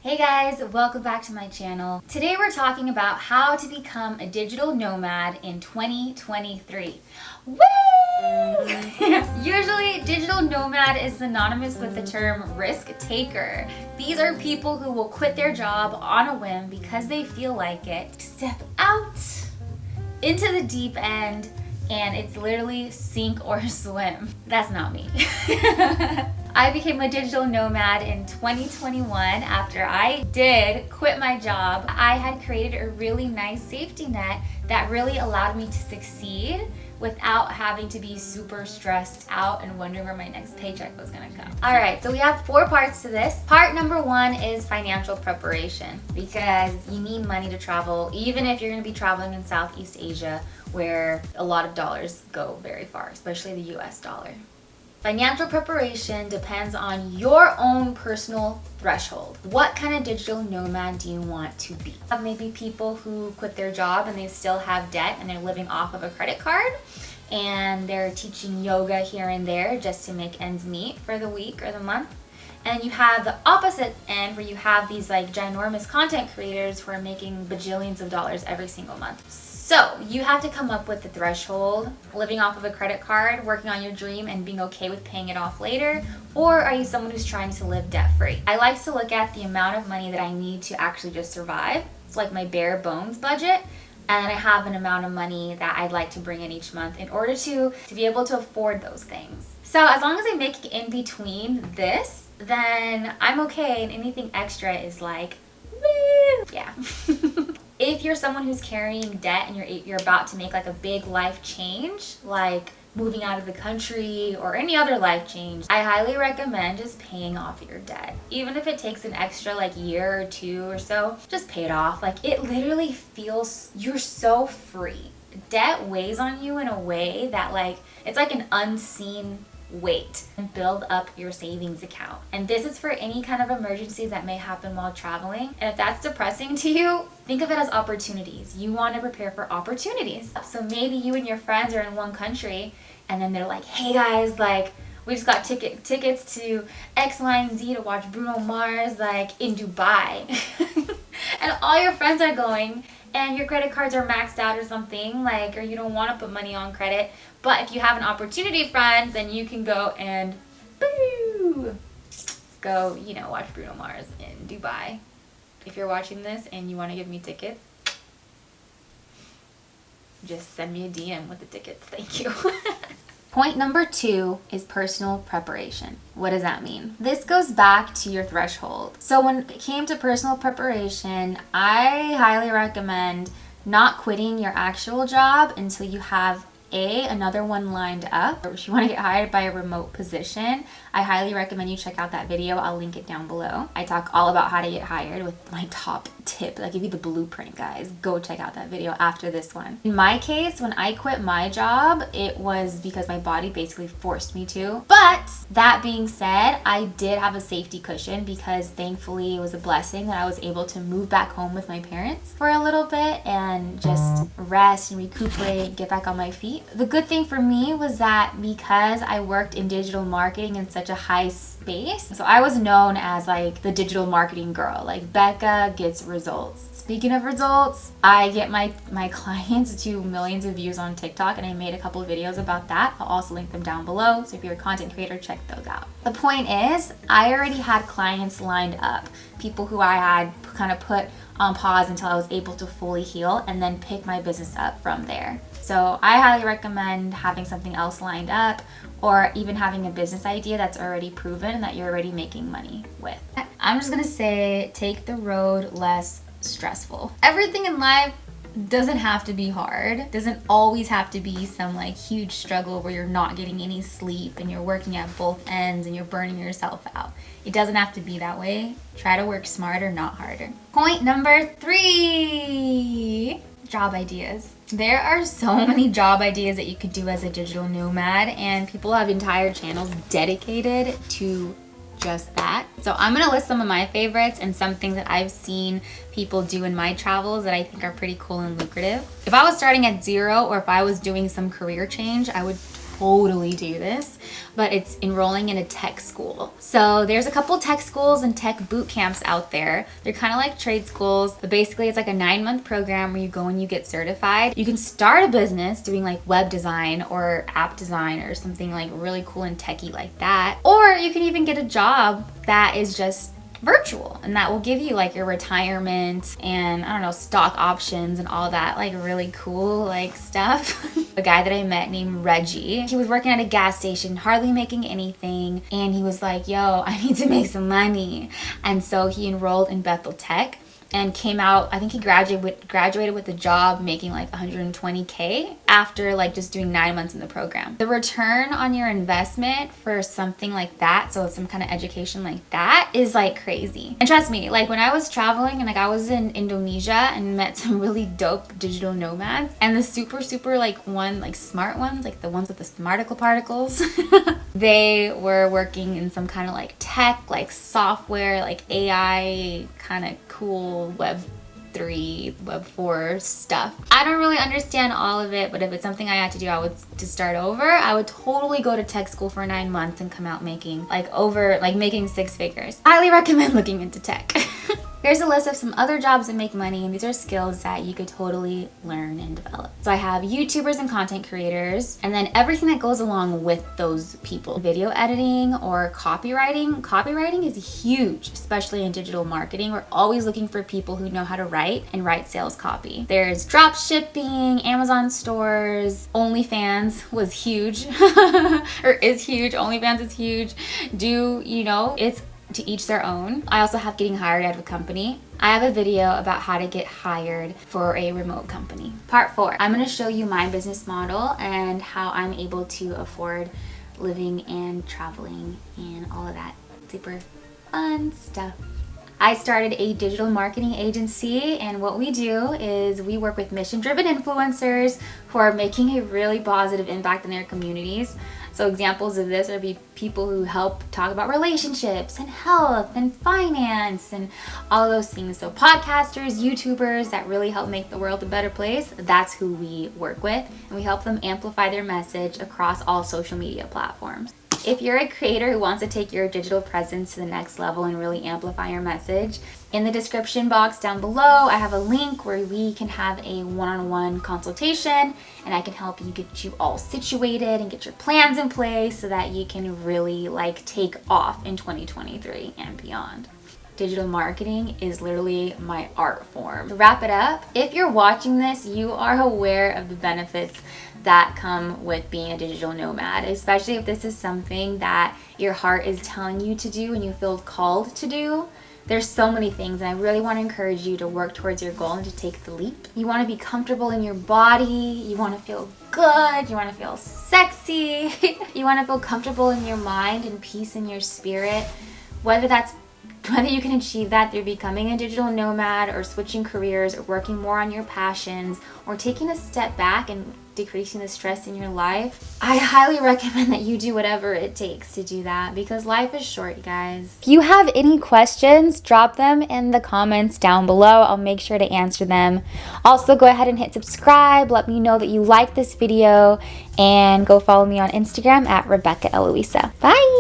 Hey guys, welcome back to my channel. Today we're talking about how to become a digital nomad in 2023. Woo! Usually, digital nomad is synonymous with the term risk taker. These are people who will quit their job on a whim because they feel like it, step out into the deep end, and it's literally sink or swim. That's not me. I became a digital nomad in 2021 after I did quit my job. I had created a really nice safety net that really allowed me to succeed without having to be super stressed out and wondering where my next paycheck was gonna come. All right, so we have 4 parts to this. Part number 1 is financial preparation, because you need money to travel, even if you're gonna be traveling in Southeast Asia, where a lot of dollars go very far, especially the US dollar. Financial preparation depends on your own personal threshold. What kind of digital nomad do you want to be? Maybe people who quit their job and they still have debt and they're living off of a credit card and they're teaching yoga here and there just to make ends meet for the week or the month. And you have the opposite end where you have these like ginormous content creators who are making bajillions of dollars every single month. So you have to come up with the threshold, living off of a credit card, working on your dream and being okay with paying it off later, or are you someone who's trying to live debt-free? I like to look at the amount of money that I need to actually just survive. It's like my bare bones budget. And I have an amount of money that I'd like to bring in each month in order to be able to afford those things. So as long as I make it in between this, then I'm okay, and anything extra is like, woo! Yeah. If you're someone who's carrying debt and you're about to make like a big life change, like moving out of the country or any other life change, I highly recommend just paying off your debt. Even if it takes an extra like year or 2 or so, just pay it off. Like it literally feels, you're so free. Debt weighs on you in a way that like, it's like an unseen weight, and build up your savings account. And this is for any kind of emergencies that may happen while traveling. And if that's depressing to you, think of it as opportunities. You want to prepare for opportunities. So maybe you and your friends are in one country and then they're like, hey guys, like we just got tickets to X, Y, and Z to watch Bruno Mars like in Dubai. And all your friends are going and your credit cards are maxed out or something, like, or you don't want to put money on credit. But if you have an opportunity friend, then you can go and go, watch Bruno Mars in Dubai. If you're watching this and you want to give me tickets, just send me a DM with the tickets. Thank you. Point number 2 is personal preparation. What does that mean? This goes back to your threshold. So when it came to personal preparation, I highly recommend not quitting your actual job until you have another one lined up. Or if you want to get hired by a remote position, I highly recommend you check out that video. I'll link it down below. I talk all about how to get hired with my top tip. I give you the blueprint, guys. Go check out that video after this one. In my case, when I quit my job, it was because my body basically forced me to. But that being said, I did have a safety cushion because thankfully it was a blessing that I was able to move back home with my parents for a little bit and just rest and recuperate, get back on my feet. The good thing for me was that because I worked in digital marketing in such a high space, so I was known as like the digital marketing girl, like Becca gets results. Speaking of results, I get my clients to millions of views on TikTok, and I made a couple of videos about that. I'll also link them down below, so if you're a content creator, check those out. The point is, I already had clients lined up, people who I had kind of put on pause until I was able to fully heal and then pick my business up from there. So I highly recommend having something else lined up, or even having a business idea that's already proven and that you're already making money with. I'm just gonna say, take the road less stressful. Everything in life doesn't have to be hard. Doesn't always have to be some like huge struggle where you're not getting any sleep and you're working at both ends and you're burning yourself out. It doesn't have to be that way. Try to work smarter, not harder. Point number 3, job ideas. There are so many job ideas that you could do as a digital nomad, and people have entire channels dedicated to just that. So I'm gonna list some of my favorites and some things that I've seen people do in my travels that I think are pretty cool and lucrative. If I was starting at 0, or if I was doing some career change, I would totally do this, but it's enrolling in a tech school. So there's a couple tech schools and tech boot camps out there. They're kind of like trade schools, but basically it's like a 9-month program where you go and you get certified. You can start a business doing like web design or app design or something like really cool and techy like that. Or you can even get a job that is just virtual, and that will give you like your retirement and I don't know, stock options and all that like really cool like stuff. A guy that I met named Reggie, he was working at a gas station, hardly making anything, and he was like, yo, I need to make some money. And so he enrolled in Bethel Tech and came out, I think he graduated with a job making like 120K after like just doing 9 months in the program. The return on your investment for something like that, so some kind of education like that, is like crazy. And trust me, like when I was traveling and like I was in Indonesia and met some really dope digital nomads, and the super like smart ones, like the ones with the smarticle particles, they were working in some kind of like tech, like software, like AI kind of cool Web 3, Web 4 stuff. I don't really understand all of it, but if it's something I had to do, to start over, I would totally go to tech school for 9 months and come out making making 6 figures. Highly recommend looking into tech. Here's a list of some other jobs that make money, and these are skills that you could totally learn and develop. So I have YouTubers and content creators, and then everything that goes along with those people. Video editing or copywriting. Copywriting is huge, especially in digital marketing. We're always looking for people who know how to write and write sales copy. There's drop shipping, Amazon stores, OnlyFans was huge, or is huge. OnlyFans is huge. It's to each their own. I also have getting hired out of a company. I have a video about how to get hired for a remote company. Part 4, I'm going to show you my business model and how I'm able to afford living and traveling and all of that super fun stuff. I started a digital marketing agency, and what we do is we work with mission-driven influencers who are making a really positive impact in their communities. So examples of this are people who help talk about relationships and health and finance and all those things. So podcasters, YouTubers that really help make the world a better place, that's who we work with. And we help them amplify their message across all social media platforms. If you're a creator who wants to take your digital presence to the next level and really amplify your message, in the description box down below, I have a link where we can have a one-on-one consultation, and I can help you get you all situated and get your plans in place so that you can really take off in 2023 and beyond. Digital marketing is literally my art form. To wrap it up, if you're watching this, you are aware of the benefits that come with being a digital nomad, especially if this is something that your heart is telling you to do and you feel called to do. There's so many things, and I really want to encourage you to work towards your goal and to take the leap. You want to be comfortable in your body, you want to feel good, you want to feel sexy, you want to feel comfortable in your mind and peace in your spirit. Whether you can achieve that through becoming a digital nomad or switching careers or working more on your passions or taking a step back and decreasing the stress in your life, I highly recommend that you do whatever it takes to do that, because life is short, you guys. If you have any questions, drop them in the comments down below. I'll make sure to answer them. Also, go ahead and hit subscribe. Let me know that you like this video, and go follow me on Instagram at Rebecca Eloisa. Bye!